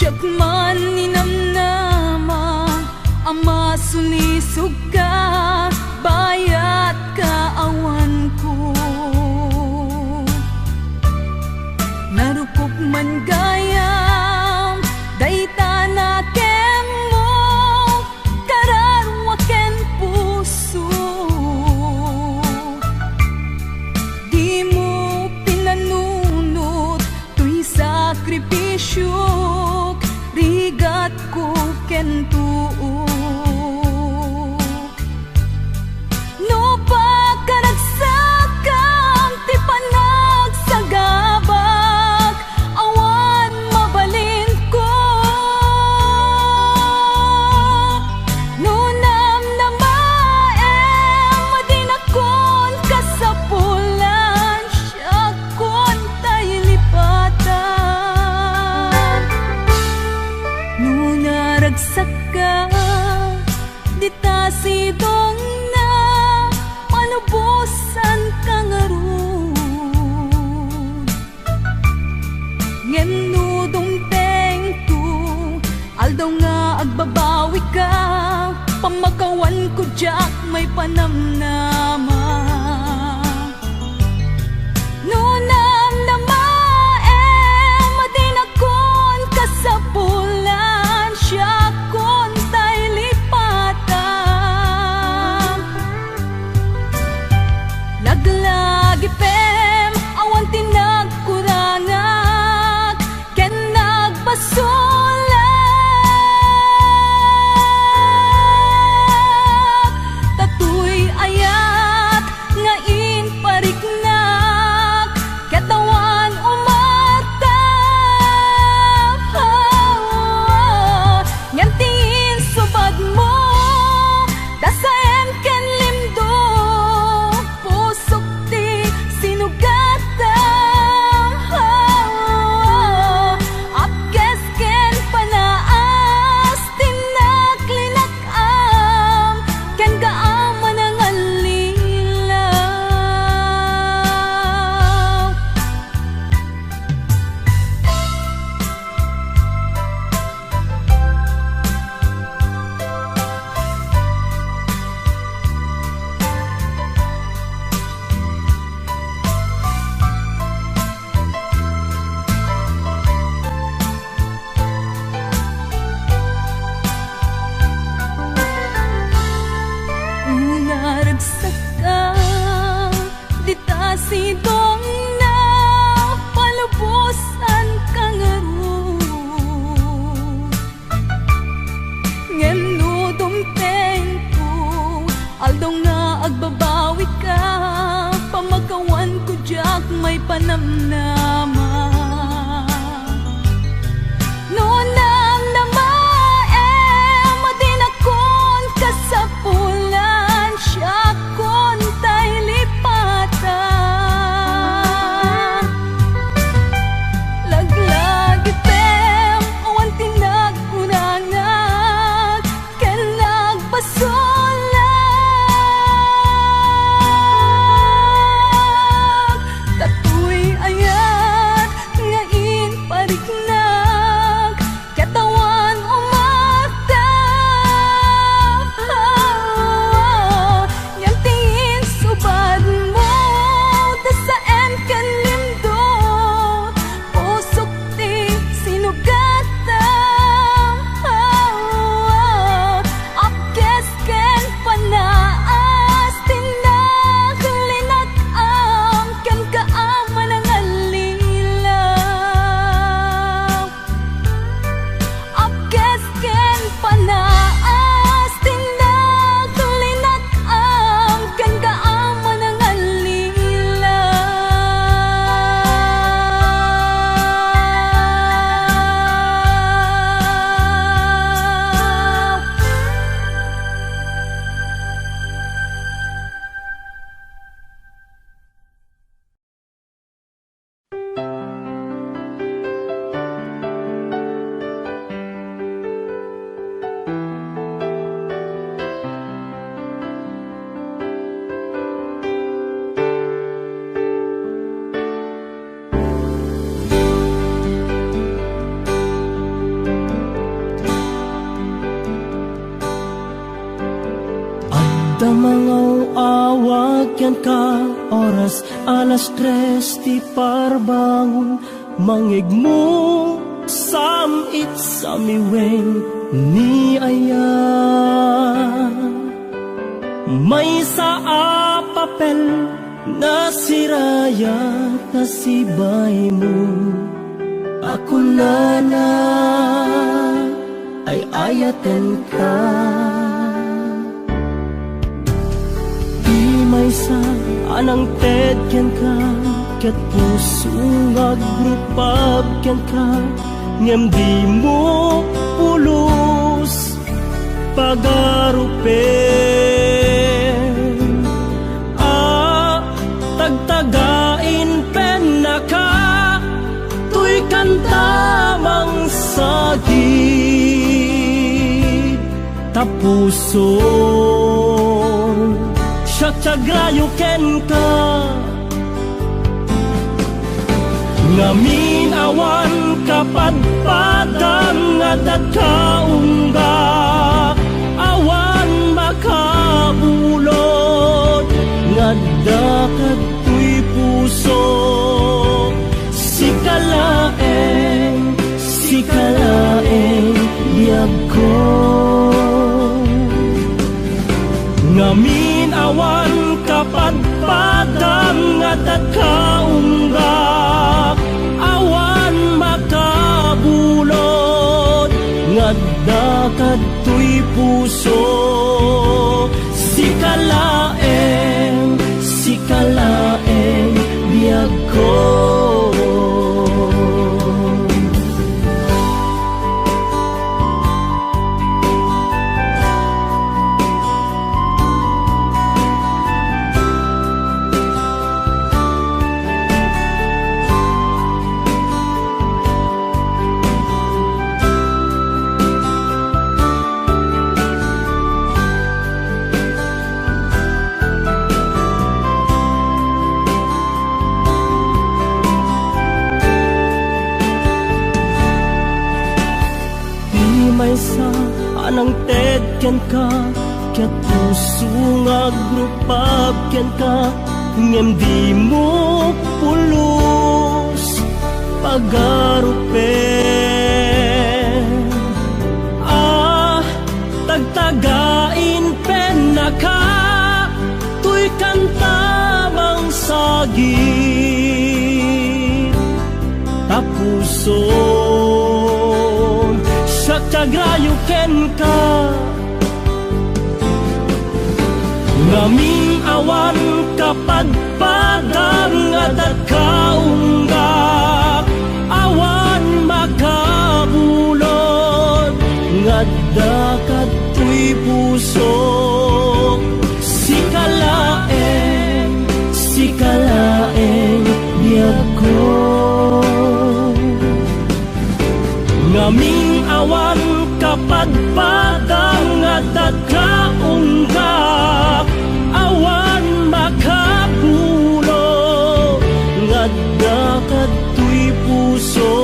Yakman ninamnama ama sunisog ka, bayat ka awan ko. Narupok man gayam, dayta na kem mo, kararwa ken puso. Di mo pinanunot, tuy sakripisyo, rigat ko ken tuo. No pagkaragsakam, ti panagsagabak, awan mabalin ko. No namnamaem, madinakon kasapulan, siya kon tayo lipatan. No naragsak ka, di ta sidong na manubusan ka nga ron. Ngem no dumteng tu, aldaw nga agbabawi ka, pamakawan ko jak may panamnama. No namnamaem, madinakon kasapulan, siya kon tay lipatan. Laglagi pem, awan tinagkurangak, ken nagbasulak. Tatuy ayat nga inpariknak, katawan umatap. Ngan tingin subad mo, dasaem ken limdo, pusok ti sinugatam. Apkes ken panaas, tinaklinakam, ken gaaman ang alilaw. Naragsak ka, di ta sidong na palubusan ka nga ron. Ngem no dumteng ko, aldaw nga agbabawi ka, pamakawan ko jak may panamnama. No namnamaem, madinakon kasapulan, siya kon tay lipatan. Laglagi pem, awan tinagkurangak, ken nagbasulak. Tatuy ayat ken ka oras alas 3 ti parbangon mangigmo samit samiweng ni aya may sa papel na siraya kasibay mo ako na ay ayaten ka di may sa anang tedken ka ket puso nga grupab ken ka ngem di mo pulos pagarupen tagtagain pen naka tuy kantamang sagit tapuson siya tiagrayo ken ka ngamin awan kapadpadang adat kaungga awan makabulod ngadakat tuy puso sikalaeng biyag ko ngamin awan kapadpadang adat kaungga awan makabulod ngadakat tuy puso sikalaeng biyag ko may sa anang tedken ka ket puso nga grupab ken ka ngem di mo pulos pagarupen tagtagain pen naka tuy kantamang sagit tapuson tiagrayo ken ka ngaming awan kapadpadang adat kaunggak awan makabulod ngadakat tuy puso sikalaeng biyag ko ngaming awan kapadpadang adat kaunggak awan makabulod ngadakat tuy puso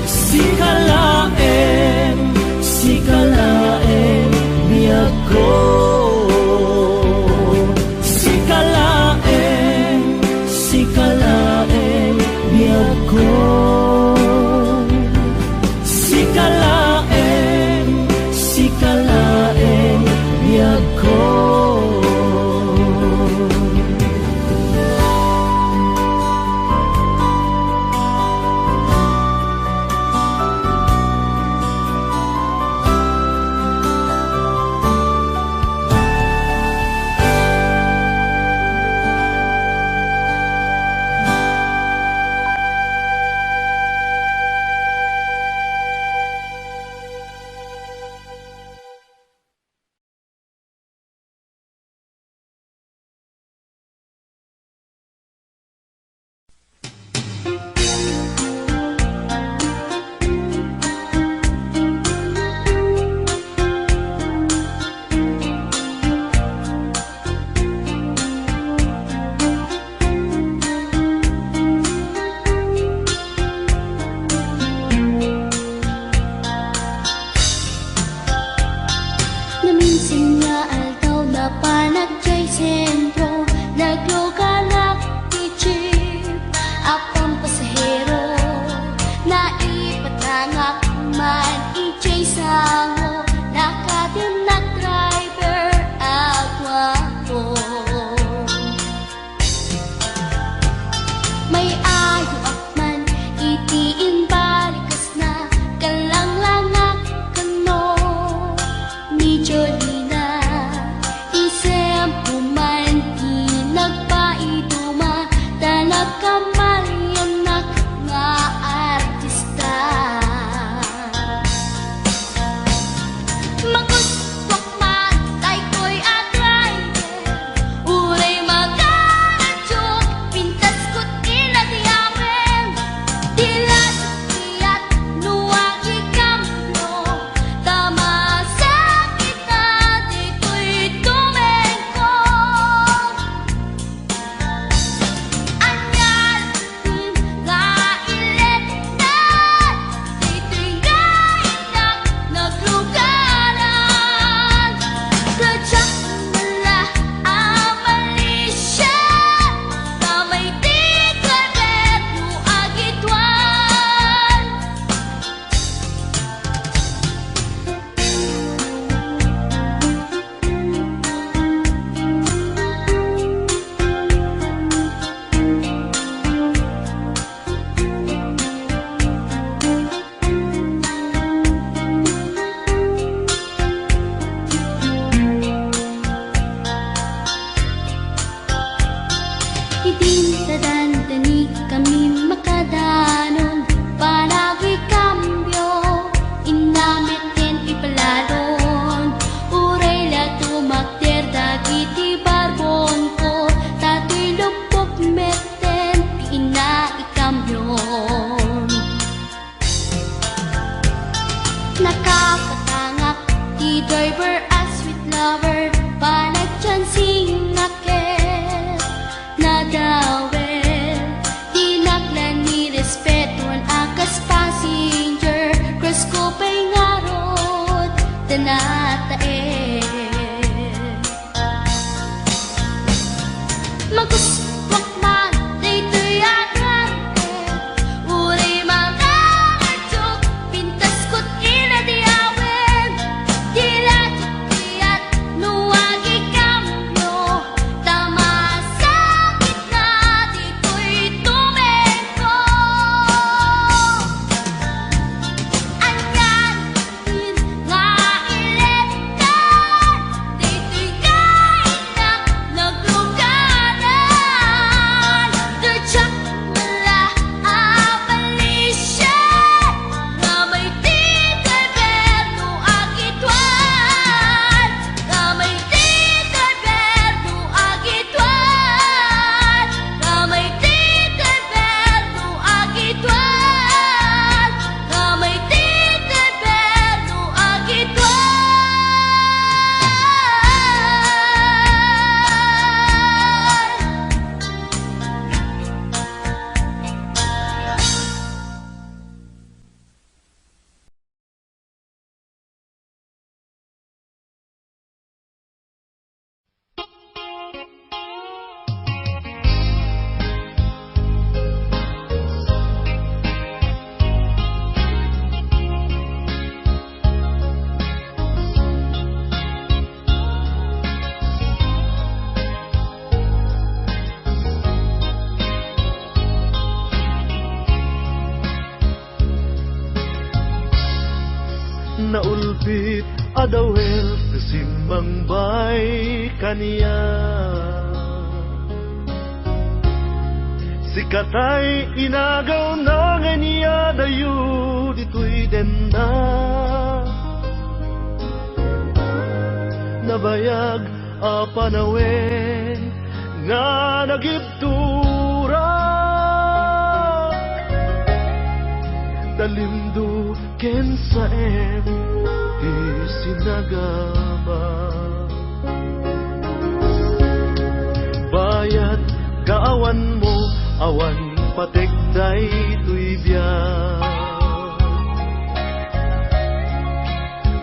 sikalaeng biyag ko sikalaeng biyag ko sikalaeng biyag ko natae maguswak man dito'y agante uri mga adyok pintas ko't inadiyawin dilat at nuwagi kamyo tama sa gitna dito'y tumeko anyan din nga iletan dito'y kainak nagluganan dutyak mala abalisyan nga may tito'y berno agitwan nga may tito'y berno agitwan nga may tito'y berno agitwan nga may tito'y berno agitwan Naulpit adawel kasimbang bay kaniya sikatay inagaw na ganiya dayo dito'y denda nabayag a panawen nga nagibtura dalimdo ken sa di sinagama bayat kaawan mo awan patekday tuy biyak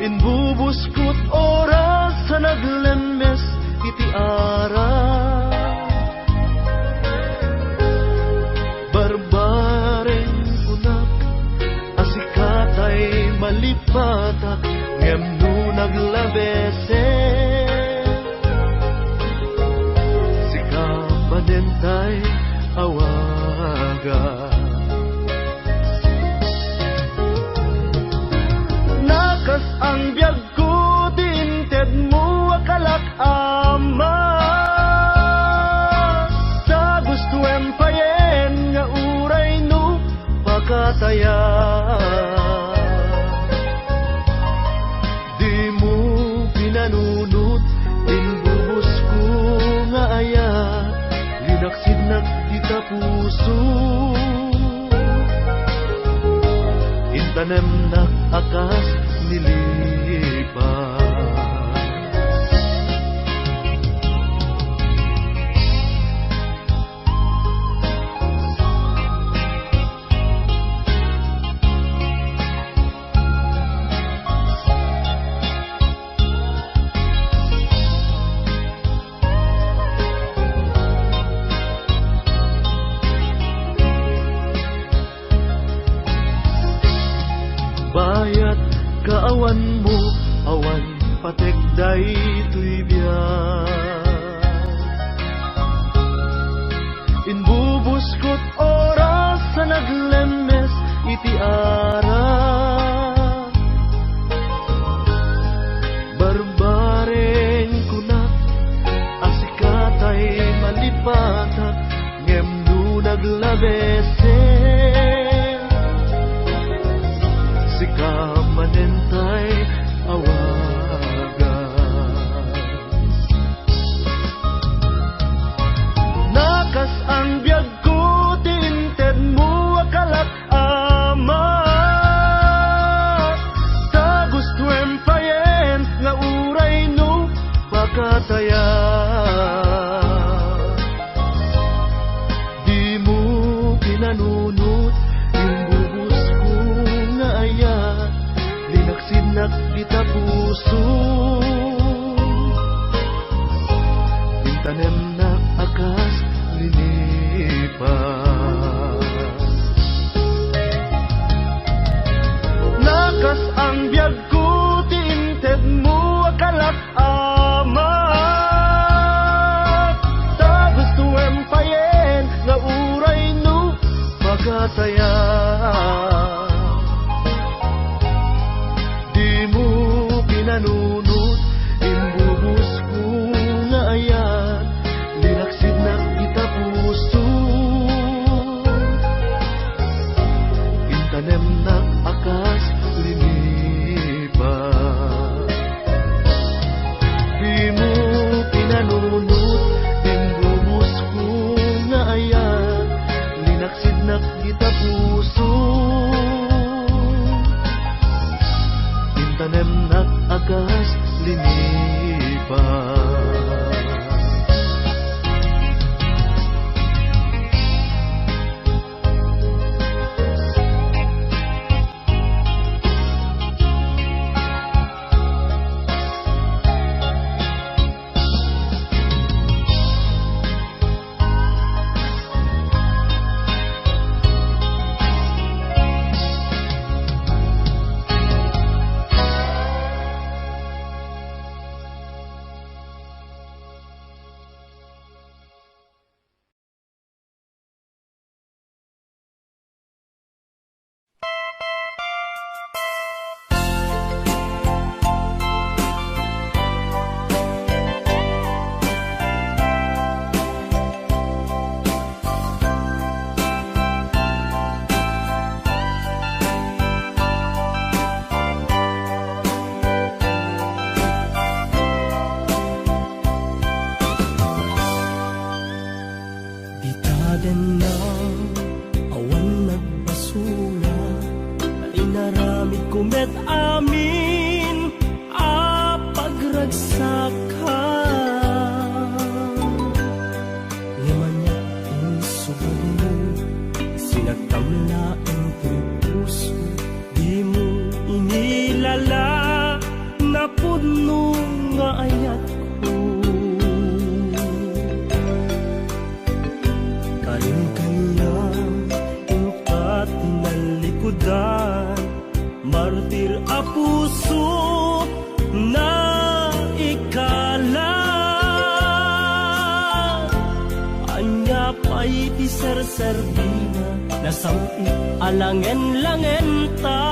inbubuskot oras sa naglemes iti ara barbareng unak asikatay malipatak ngem no naglabese sikapanentay awaga nakas ang biyag ko dinted mo akalak ama sa gusto empayen nga uray no pakataya nanunot inbubos ko nga aya linaksid nagtita puso intanem nakakas nilipas bayat kaawan mo awan patekday tuy biyak inbubuskot oras sa naglemes iti ara barbareng kunak asikatay malipatak ngem no naglabese sikamanentay awaga nakas ang biyag ko tinted mo akalak ama sa gusto empayen nga uray no pakataya di mo pinanunot linaksid na inaramid ko met amin a pagragsakan. Ngimanya insubad mo, sinagtamla ang puso, di mo inilala na puno nga ayat ko. Karin kanya ingkat tinalikudan, martir a puso na ikala. Anya pa'y ti serserbina, nasamit alangen-langen ta.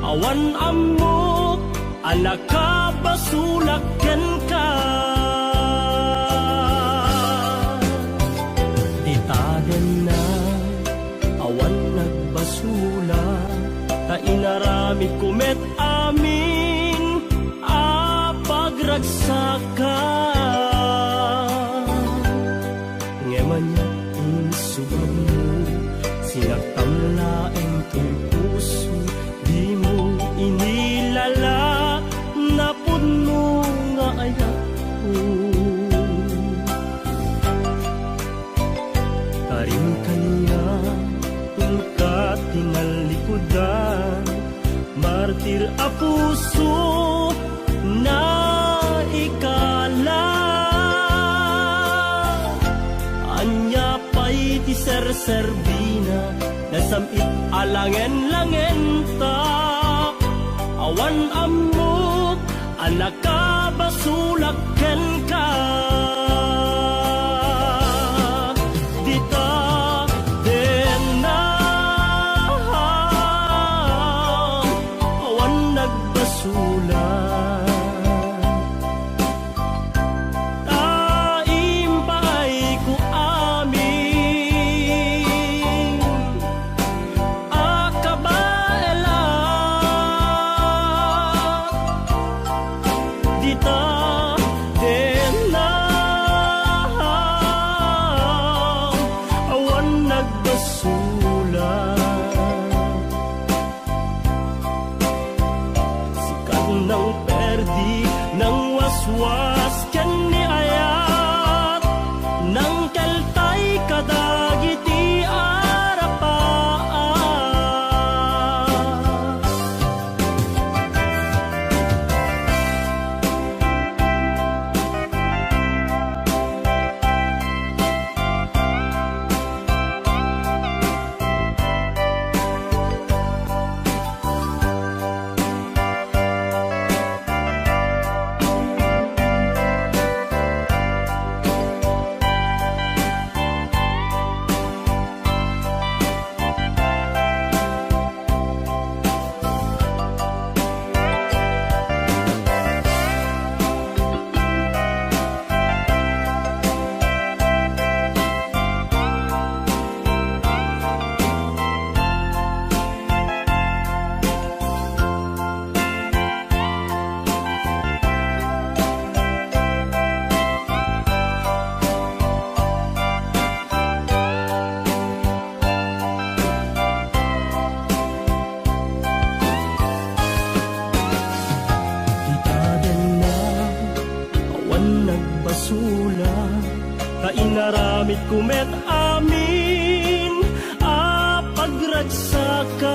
Awan amok, anak ka basulaken ka. Ditaden na, awan nagbasula, ta inaramid ko met amin a pagragsakan. Ngemanya insubad mo, sinagtamlaeng to'y puso, di mo inilala na puno nga ayat ko. Karin kanya ingkat tinalikudan, martir a puso na ikala. Anya pa'y ti serserbina, nasamit alangen-langen ta. Awan amok, anak ka basulaken ka. Dita den na, awan nagbasula. Taim pa'y ko amin akabaela. Dita den na, awan nagbasula. Sikat ng perdi, ng waswas ken ni ayat, ng keltay kadagiti arapaan. Nagbasula, ka inaramid ko met amin a pagragsakan.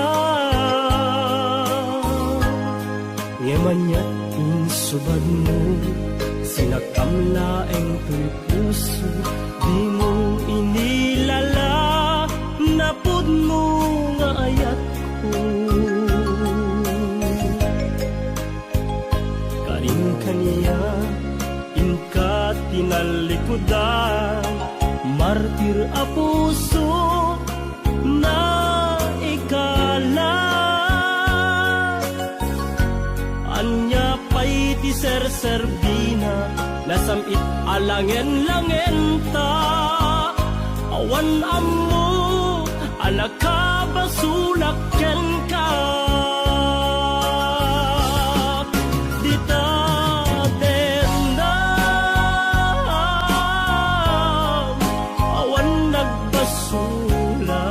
Ngemanya insubad mo, sinagtamlaeng to'y puso, di mo inilala na puno nga ayat ko. Karin kaniya ingkat tinalikudan, martir a puso na ikala. Anya pa'y ti serserbina, nasamit alangen-langen ta. Awan ammo, anak ka basulaken ka. Dita den na, awan nagbasula.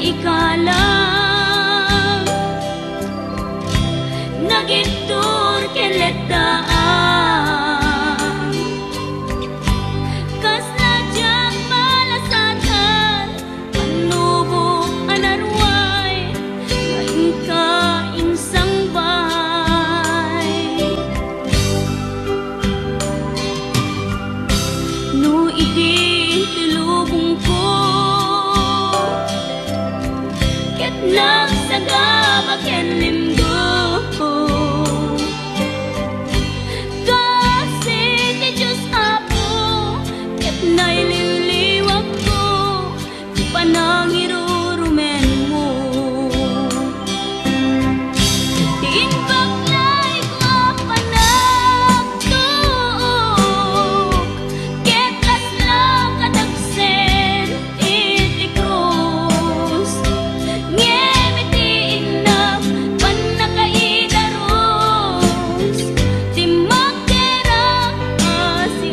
ikalang nagitur keletdaan kas najang malasatan panubo anarway ngayon ka insang bahay no idi tilubong ko ket nagsagabak ken limdo naililiwag ko di pa nangirurumen mo diin baklay ko panagtuok ket kasla kadagsen iti krus ngemitiin na panakaidaros di magdera si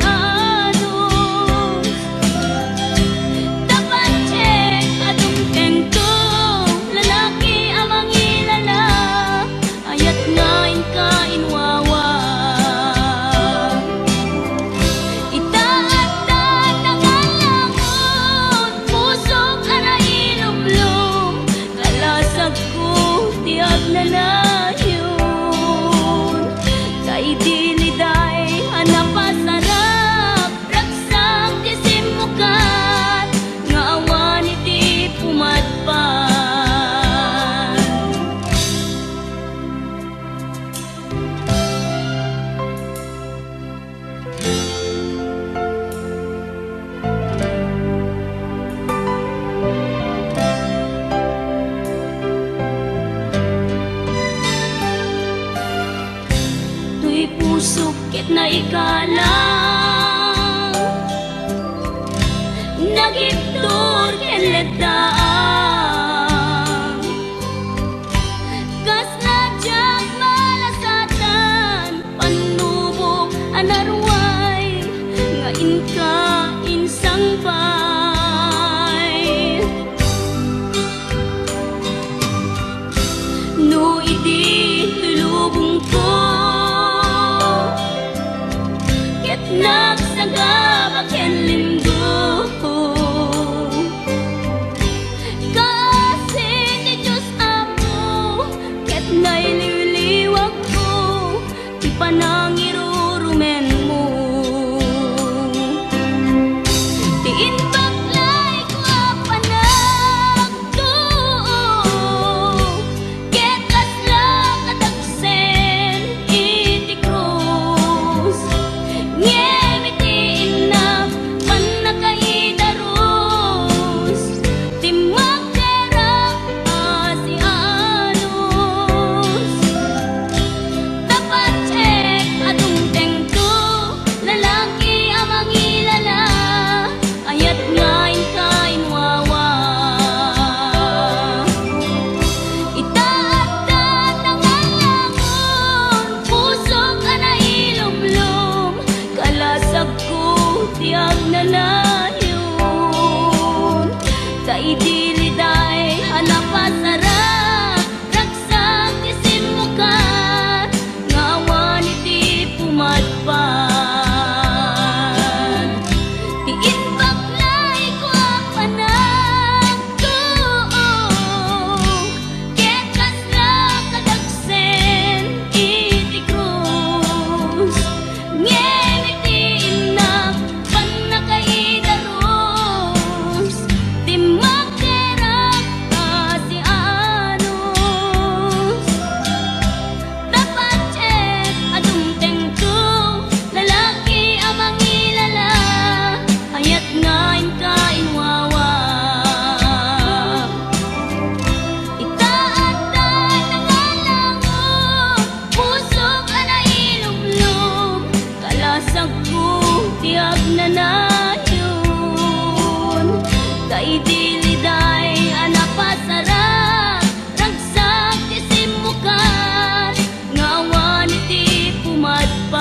pusukit na ikalang nagitur keletdaan kas najang malasatan panubo anarway ngayon ka insang bay no idi tulubong ko nagsagabak ken limdo kasi ni Diyos Apo ket naililiwag ko di pa nangirurumen mo diin baklay ko panagtuok ket kasla kadagsen iti krus ngemitiin na panakaidaros di magdera si anos tapat check adung tengto lalaki amang ilala ayat ngayon kain wawa itaatan ng alangon puso ka na ilumlum kalasag ko tiyag na layon kaidiliday hanapasarap ragsak isim mo ka ngawan iti pumadpan diin baklay ko panagtuok ket kasla kadagsen iti krus ngemitiin na panakaidaros di magdera si anos tapat check adung tengto lalaki amang ilala ayat ngayon kain wawa itaatan ng alangon puso ka na ilumlum kalasag ko tiyag na nayon kaidiliday anapasarap ragsak isim mo ka ngawan iti pumadpan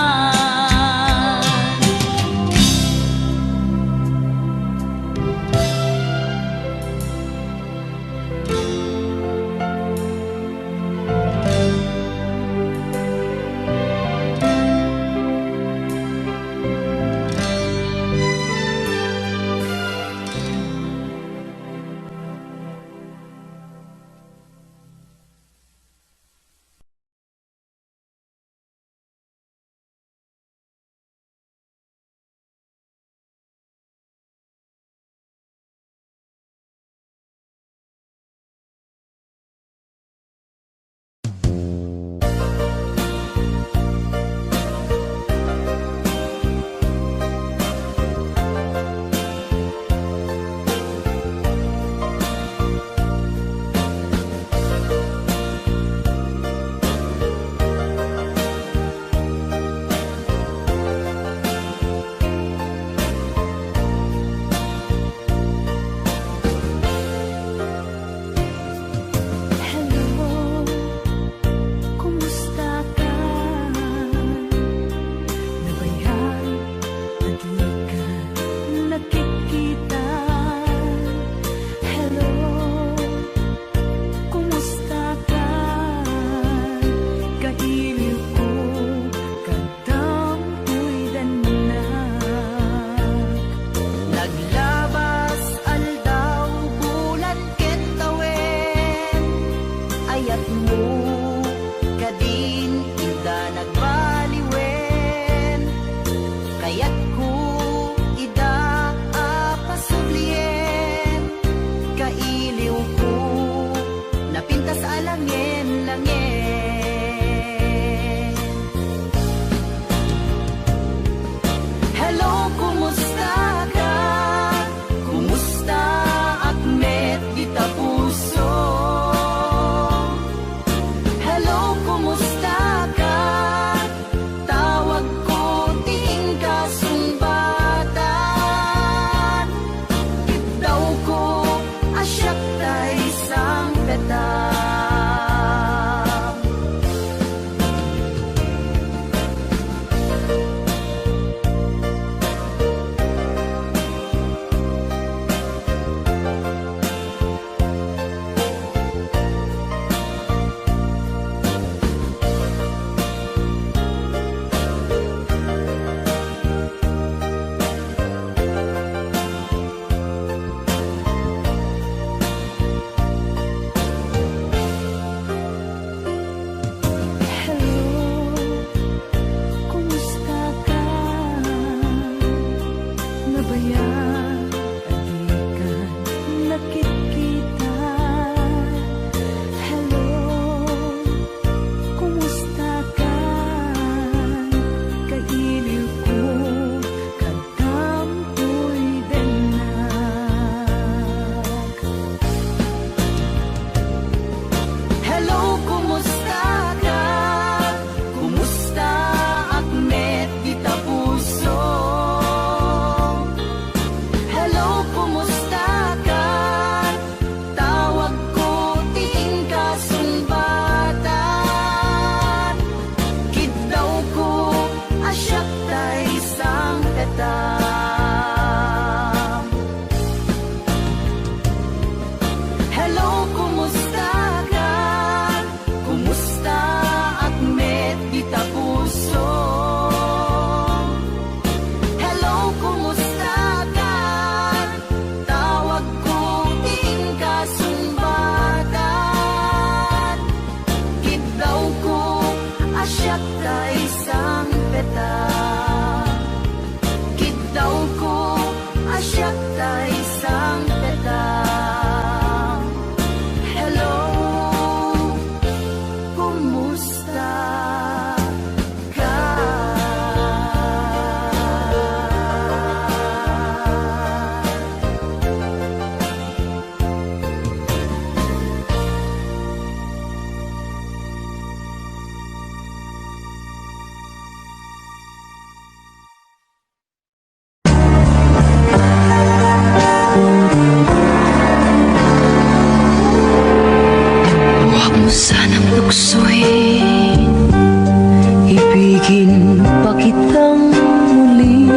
ibigin pa kitang muli,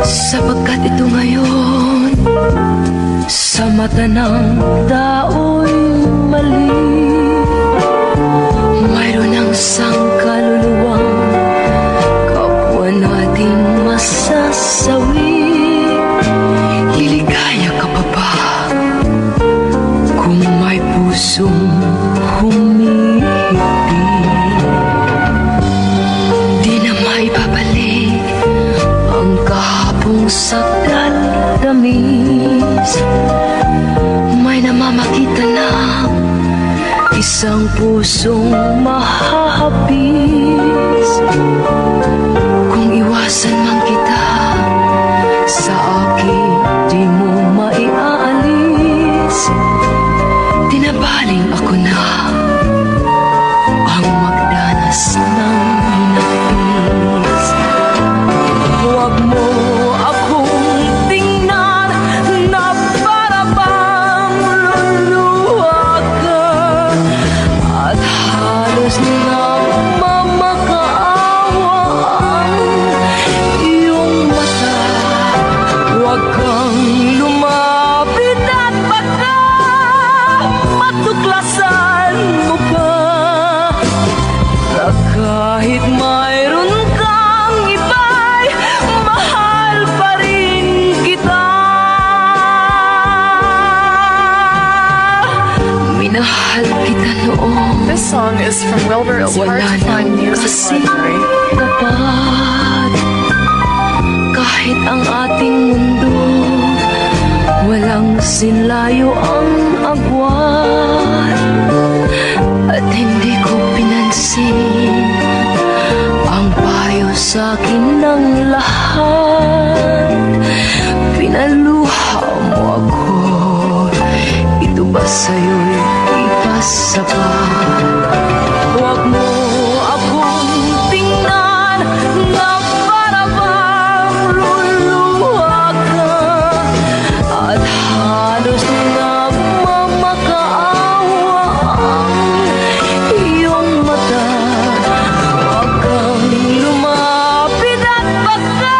sapagkat ito ngayon sa mata ng tao'y mali. Mayroon ang sangkaluluwang kapwa nating masasawi. Liligaya ka pa ba kung may pusong humihigpit? Di na maibabalik ang kahapong sagdat tamis. May namamakita lang isang pusong mahahapis. Kung iwasan man kita sa akin, di mo maiaalis. Tinabaling ako na ang magdanas ng hinapis. Huwag mo akong tingnan na para bang luluha ka, at halos nagmamakaawa ang iyong mata. Huwag kang lumapit at baka matuklasan mo pa na kahit mayroon kang iba'y mahal pa rin kita. Minahal kita noon, This song is from Wilbur. It's hard wala to find nang music kasi library. tapat. Kahit ang ating mundo walang sinlayo ang agwat, at hindi ko pinansin ang payo sa akin ng lahat. Pinaluha mo ako, ito ba sa'yo'y ipasapat? Huwag mo akong tingnan na para bang luluha ka, at halos nagmamakaawa ang iyong mata. Huwag kang lumapit at baka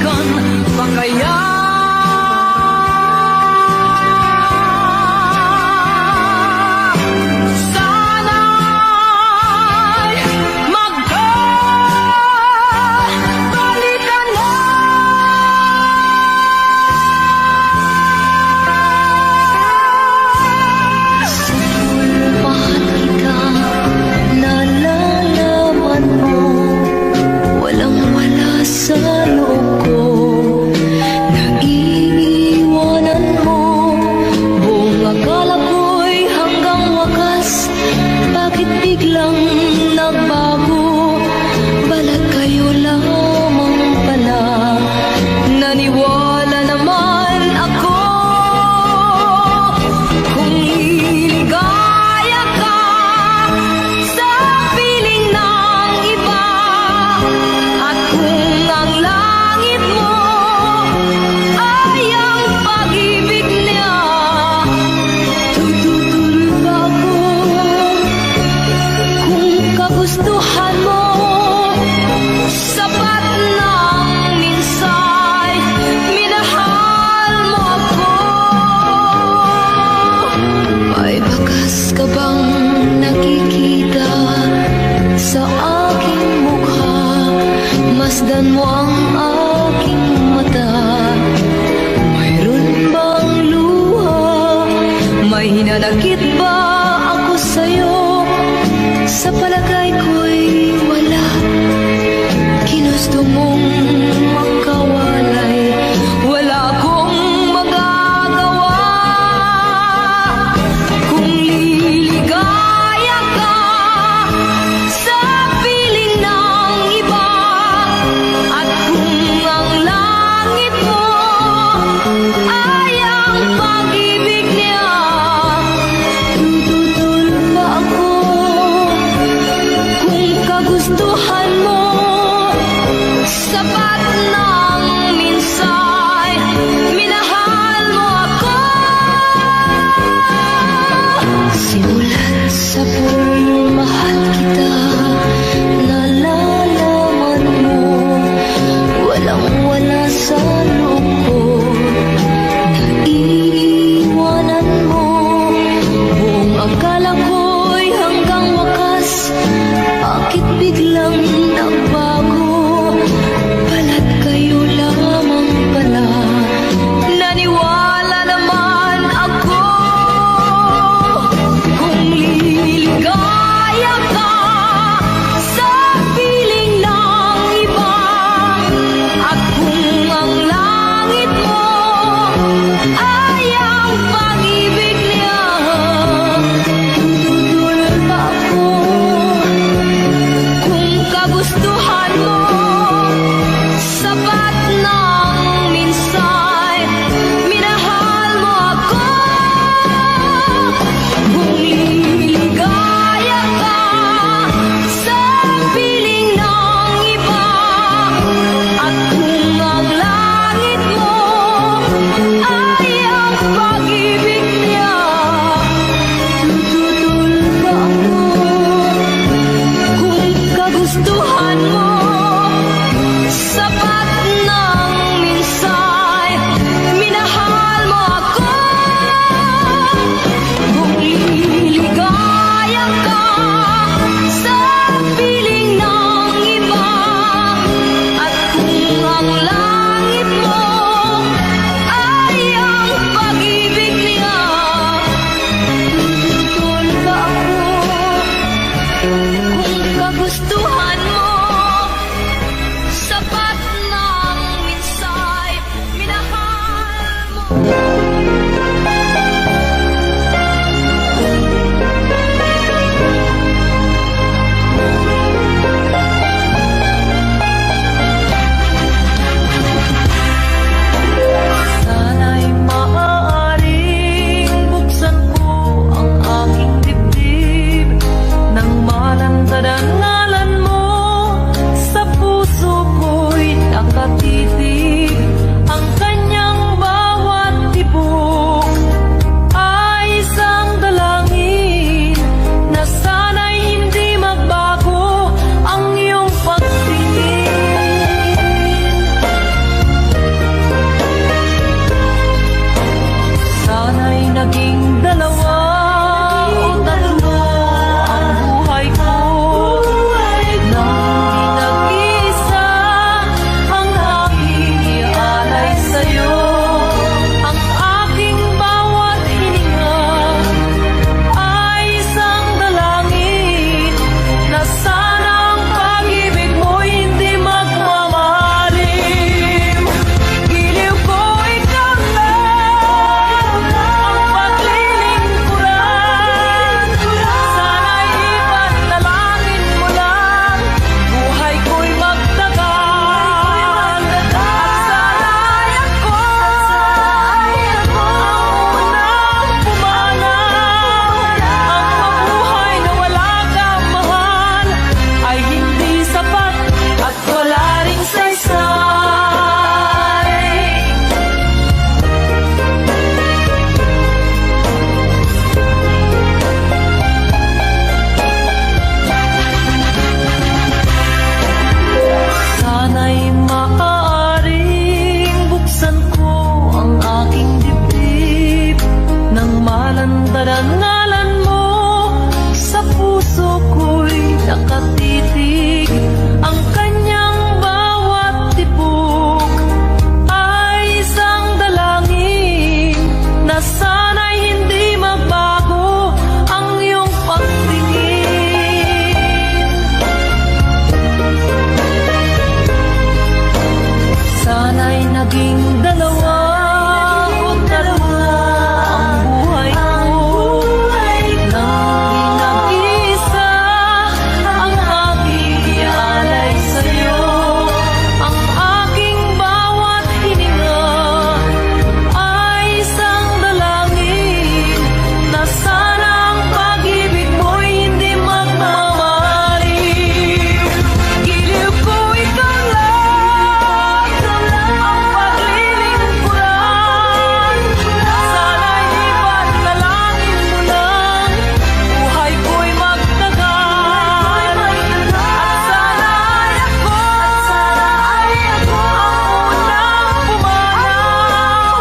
balikan pa kaya? Sana'y magkabalikan na. Mahal kita, nalalaman mo, walang-wala sa loob ko. Naiiwanan mo, buong akala ko'y hanggang wakas. Bakit biglang nagbago? Balat kayo lamang pala. Naniwala naman ako kung liligaya ka sa piling ng iba, at kung ang langit mo ay ang pag-ibig niya. Tututuloy ba ako kung kagustuhan mo? Sapat ng minsay minahal mo ako. May bakas ka bang nakikita sa aking mukha? Masdan mo ang aking mata. Mayroon bang luha? May hinanakit ba ako sa'yo? Sa palagay ko'y wala. Ginusto mong makawalay, wala akong magagawa. Kung liligaya ka sa piling ng iba, at kung ang langit mo ay ang pag-ibig niya, tututol pa ako kung kagustuhan mo. Sapat ng minsay minahal mo ako. Simulat sa pagmamahal kita, nalalaman mo, walang-wala sa loob ko. Naiiwanan mo, buong akala ko'y hanggang wakas. Bakit biglang nagbago? Balat kayo lamang pala. Naniwala naman ako kung liligaya ka sa piling ng iba, at kung ang Karangalan mo sa puso ko'y nakatitig. Ang kanyang bawat tibok ay isang dalangin na sana'y hindi magbago ang iyong pagtingin. Sana'y naging dalawa o tatlo ang buhay ko, nang nag-iisa ang aking ialay sa'yo. Ang aking bawat hininga ay isang dalangin na sana ang pag-ibig mo'y hindi magmamaliw. Giliw ko ikaw lang, ang paglilingkuran. Sana'y ipanalangin mo lang, buhay ko'y magtagal. At sana'y ako ang unang pumanaw.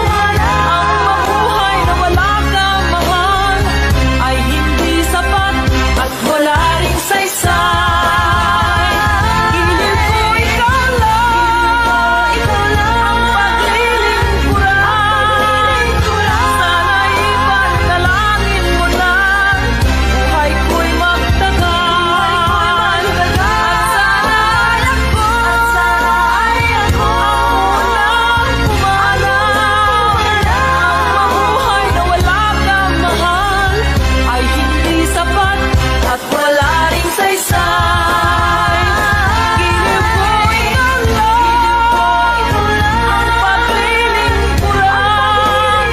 Ang mabuhay na wala kang mahal ay hindi sapat at wala ring saysay. Giliw ko ikaw lang, ang paglilingkuran. Sana'y ipanalangin mo lang, buhay ko'y magtagal. At sana'y ako ang unang pumanaw. Ang mabuhay na wala kang mahal ay hindi sapat at wala ring saysay. Giliw ko ikaw lang, ang paglilingkuran.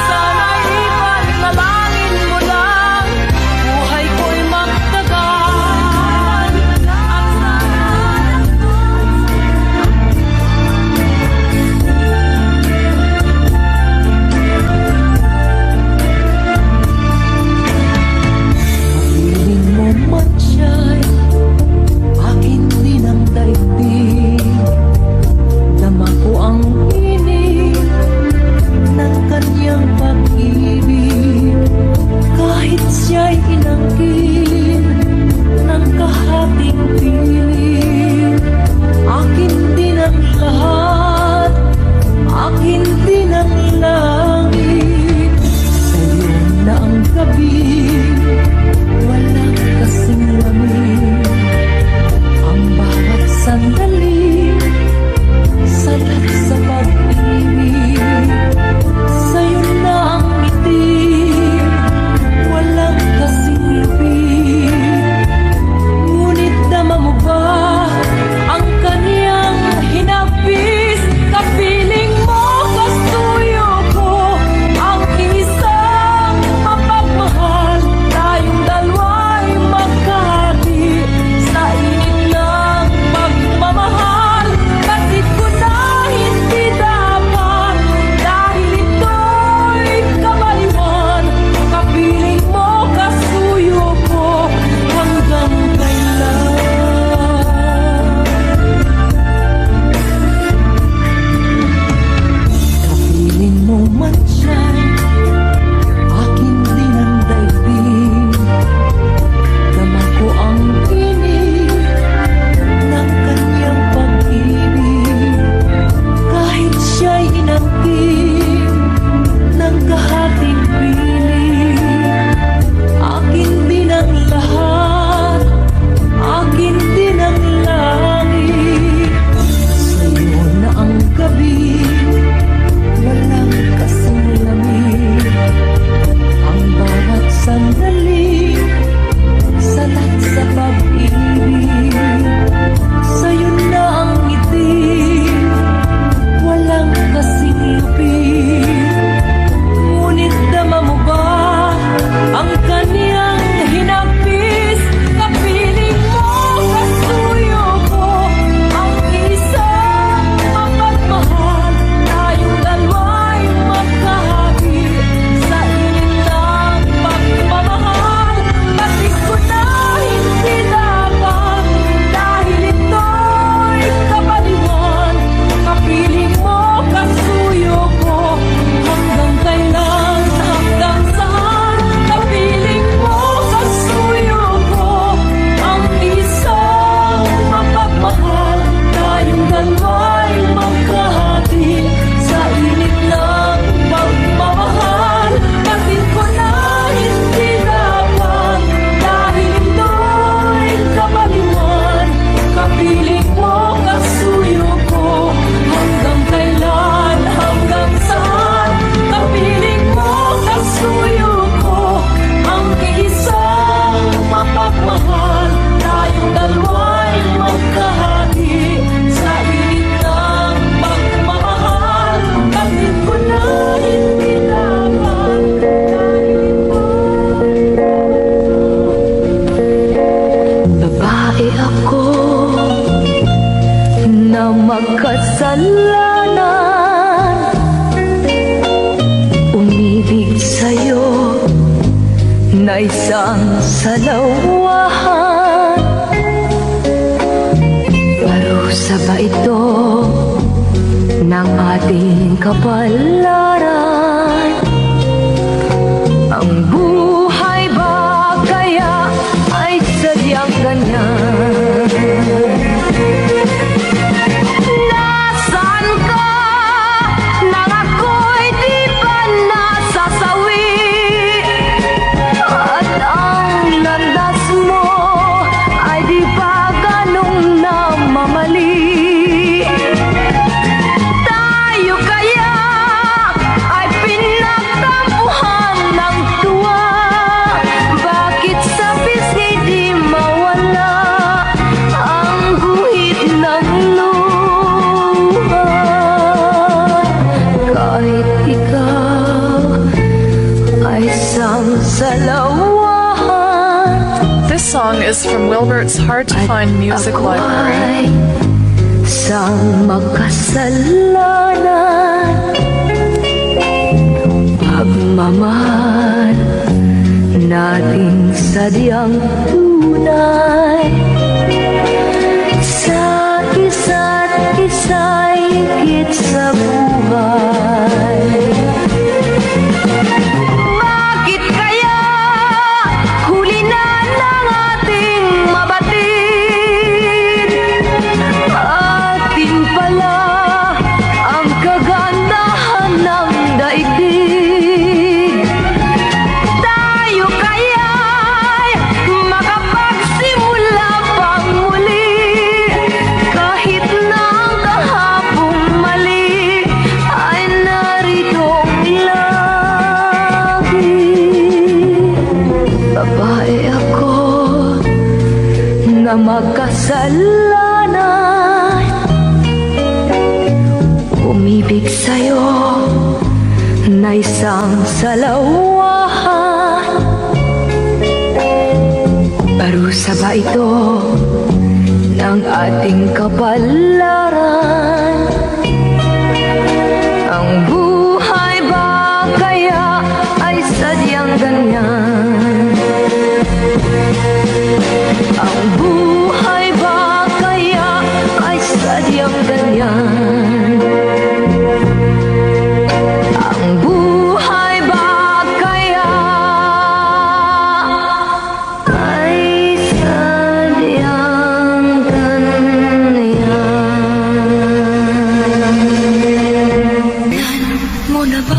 Sana'y ipanalangin mo lang, buhay ko'y magtagal. At piling mo man siya'y akin din ang daigdig. Dama ko ang init ng kanyang pag-ibig. Kahit siya'y inangkin ng kahating piling, akin din ang lahat, akin din ang langit. Sa'yo na ang gabi, walang kasing lamig. Ang bawat sandali, salat sa pag-ibig. Sa'yo na ang ngiti, walang kasing lupit. Ngunit dama mo ba ang kanyang hinapis? Kapiling mo kasuyo ko ang isang mapagmahal. Tayong dalawa'y magkahati sa init ng pagmamahal. Kasi ko na hindi dapat, dahil ito'y kamaliwan. Kapiling mo kasuyo ko hanggang kailan. Kapiling mo man siya'y akin din ang daigdig. Dama ko ang init ng kanyang pag-ibig. Kahit siya'y inangkin ng kahating piling, akin din ang lahat, akin din ang langit. Sa'yo na ang gabi, walang kasing lamig. Ang bawat sandali, salat sa pag-ibig. Sa'yo na ang ngiti, walang kasing lupit. na isang salawahan. Parusa ba ito ng ating kapalaran? Ang buhay ba kaya ay sadyang ganyan? Nasaan ka nang ako'y di pa nasasawi? At ang landas mo ay di pa ganong namamali. Tayo kaya ay pinagtampuhan ng tuwa. Bakit sa pisngi di mawala ang guhit ng luha? Kahit ikaw ay isang salawahan, This song is from Wilbert's Hard to Find Music Library. sang makasalanan, pagmamahal nating sadyang tunay. Sa isa't isa'y higit sa buhay. Bakit kaya huli na ng ating mabatid? Atin pala ang kagandahan ng daigdig. Tayo kaya'y makapagsimula pang muli. Kahit na ang kahapong mali ay naritong lagi. Babae ako na makasalanan, umibig sa'yo na isang salawahan. Parusa ba ito ng ating kapalaran? Ang buhay ba kaya ay sadyang ganyan? Ang buhay ba kaya ay sadyang ganyan? Ang buhay ba kaya ay sadyang ganyan? Mo na ba